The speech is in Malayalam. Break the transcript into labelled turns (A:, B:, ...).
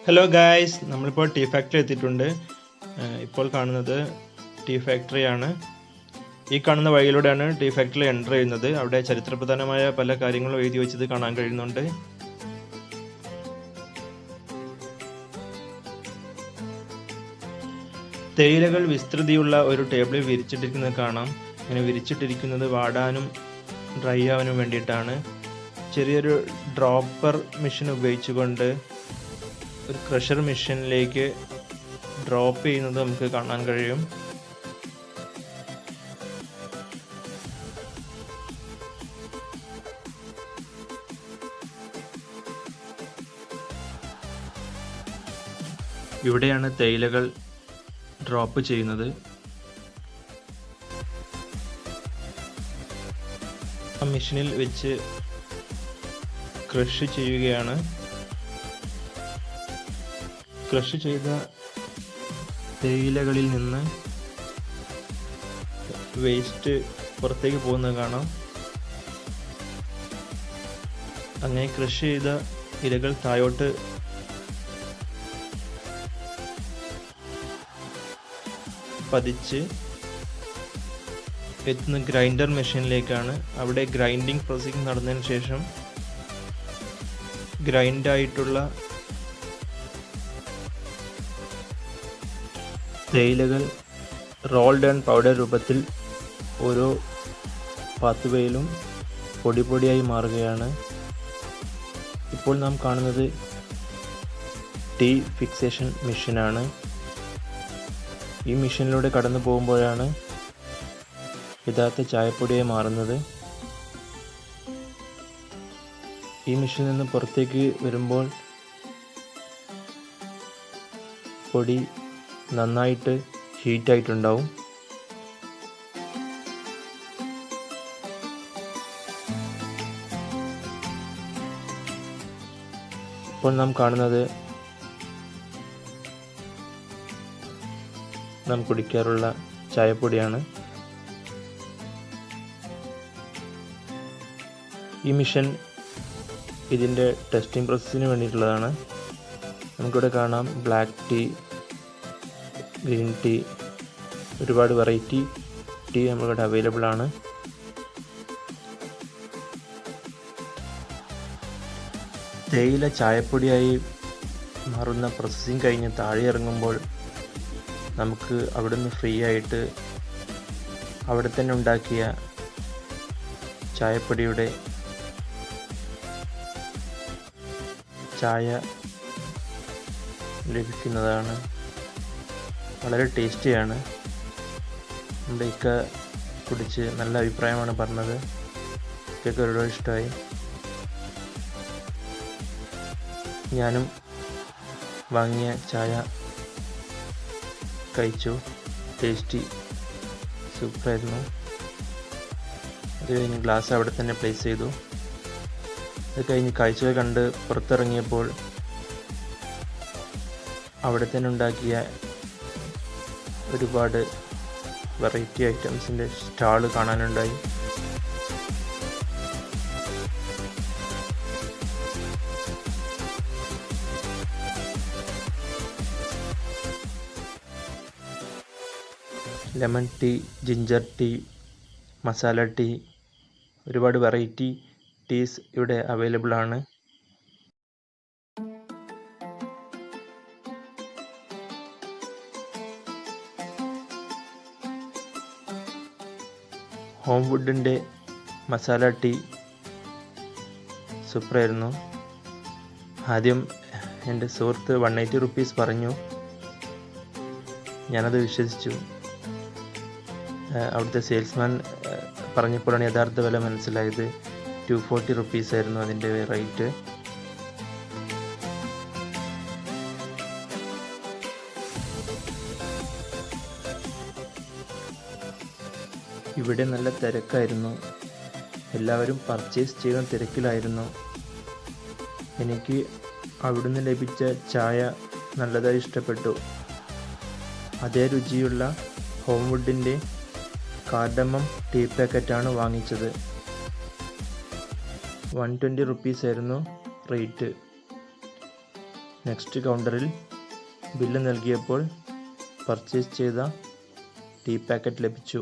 A: ഹലോ ഗായ്സ്, നമ്മളിപ്പോൾ ടീ ഫാക്ടറി എത്തിയിട്ടുണ്ട്. ഇപ്പോൾ കാണുന്നത് ടീ ഫാക്ടറിയാണ്. ഈ കാണുന്ന വഴിയിലൂടെയാണ് ടീ ഫാക്ടറി എൻ്റർ ചെയ്യുന്നത്. അവിടെ ചരിത്രപ്രധാനമായ പല കാര്യങ്ങളും എഴുതി വെച്ചത് കാണാൻ കഴിയുന്നുണ്ട്. തേയിലകൾ വിസ്തൃതിയുള്ള ഒരു ടേബിളിൽ വിരിച്ചിട്ടിരിക്കുന്നത് കാണാം. ഇങ്ങനെ വിരിച്ചിട്ടിരിക്കുന്നത് വാടാനും ഡ്രൈ ആവാനും വേണ്ടിയിട്ടാണ്. ചെറിയൊരു ഡ്രോപ്പർ മെഷീൻ ഉപയോഗിച്ചുകൊണ്ട് ഒരു ക്രഷർ മെഷീനിലേക്ക് ഡ്രോപ്പ് ചെയ്യുന്നത് നമുക്ക് കാണാൻ കഴിയും. ഇവിടെയാണ് തേയിലകൾ ഡ്രോപ്പ് ചെയ്യുന്നത്. ആ മെഷീനിൽ വെച്ച് ക്രഷ് ചെയ്യുകയാണ്. ക്രഷ് ചെയ്ത തേയിലകളിൽ നിന്ന് വേസ്റ്റ് പുറത്തേക്ക് പോകുന്നത് കാണാം. അങ്ങനെ ക്രഷ് ചെയ്ത ഇലകൾ താഴോട്ട് പതിച്ച് എത്തുന്ന ഗ്രൈൻഡർ മെഷീനിലേക്കാണ്. അവിടെ ഗ്രൈൻഡിങ് പ്രോസസ്സിംഗ് നടന്നതിന് ശേഷം ഗ്രൈൻഡായിട്ടുള്ള തേയിലകൾ റോൾഡ് ആൻഡ് പൗഡർ രൂപത്തിൽ ഓരോ പാത്തുവയിലും പൊടി പൊടിയായി മാറുകയാണ്. ഇപ്പോൾ നാം കാണുന്നത് ടീ ഫിക്സേഷൻ മെഷീനാണ്. ഈ മെഷീനിലൂടെ കടന്നു പോകുമ്പോഴാണ് യഥാർത്ഥ ചായപ്പൊടിയായി മാറുന്നത്. ഈ മെഷീനിൽ നിന്ന് പുറത്തേക്ക് വരുമ്പോൾ പൊടി നന്നായിട്ട് ഹീറ്റായിട്ടുണ്ടാവും. ഇപ്പോൾ നാം കാണുന്നത് നാം കുടിക്കാറുള്ള ചായപ്പൊടിയാണ്. ഈ മിഷൻ ഇതിൻ്റെ ടെസ്റ്റിംഗ് പ്രോസസ്സിന് വേണ്ടിയിട്ടുള്ളതാണ്. നമുക്കിവിടെ കാണാം ബ്ലാക്ക് ടീ, ഗ്രീൻ ടീ, ഒരുപാട് വെറൈറ്റി ടീ നമ്മളിവിടെ അവൈലബിൾ ആണ്. തേയില ചായപ്പൊടിയായി മാറുന്ന പ്രോസസ്സിങ് കഴിഞ്ഞ് താഴെ ഇറങ്ങുമ്പോൾ നമുക്ക് അവിടുന്ന് ഫ്രീ ആയിട്ട് അവിടെ തന്നെ ഉണ്ടാക്കിയ ചായപ്പൊടിയുടെ ചായ ലഭിക്കുന്നതാണ്. വളരെ ടേസ്റ്റിയാണ്. നമ്മുടെ ഇക്ക കുടിച്ച് നല്ല അഭിപ്രായമാണ് പറഞ്ഞത്. ഇക്കൊക്കെ ഒരുപാട് ഇഷ്ടമായി. ഞാനും വാങ്ങിയ ചായ കഴിച്ചു. ടേസ്റ്റി, സൂപ്പറായിരുന്നു. അത് കഴിഞ്ഞ് ഗ്ലാസ് അവിടെ തന്നെ പ്ലേസ് ചെയ്തു. അത് കഴിഞ്ഞ് കാഴ്ചകൾ കണ്ട് പുറത്തിറങ്ങിയപ്പോൾ അവിടെ തന്നെ ഉണ്ടാക്കിയ ഒരുപാട് വെറൈറ്റി ഐറ്റംസിൻ്റെ സ്റ്റാള് കാണാനുണ്ടായി. Lemon tea, ginger tea, masala tea, ഒരുപാട് വെറൈറ്റി ടീസ് ഇവിടെ അവൈലബിൾ ആണ്. ഹോം വുഡിൻ്റെ മസാല ടീ സൂപ്പറായിരുന്നു. ആദ്യം എൻ്റെ സുഹൃത്ത് 180 റുപ്പീസ് പറഞ്ഞു. ഞാനത് വിശ്വസിച്ചു. അവിടുത്തെ സെയിൽസ്മാൻ പറഞ്ഞപ്പോഴാണ് യഥാർത്ഥ വില മനസ്സിലായത്. 240 റുപ്പീസ് ആയിരുന്നു അതിൻ്റെ റേറ്റ്. ഇവിടെ നല്ല തിരക്കായിരുന്നു. എല്ലാവരും പർച്ചേസ് ചെയ്യുന്ന തിരക്കിലായിരുന്നു. എനിക്ക് അവിടുന്ന് ലഭിച്ച ചായ നല്ലതായി ഇഷ്ടപ്പെട്ടു. അതേ രുചിയുള്ള ഹോം വുഡിൻ്റെ കാർഡമം ടീ പാക്കറ്റാണ് വാങ്ങിച്ചത്. 120 റുപ്പീസ് ആയിരുന്നു റേറ്റ്. നെക്സ്റ്റ് കൗണ്ടറിൽ ബില്ല് നൽകിയപ്പോൾ പർച്ചേസ് ചെയ്ത ടീ പാക്കറ്റ് ലഭിച്ചു.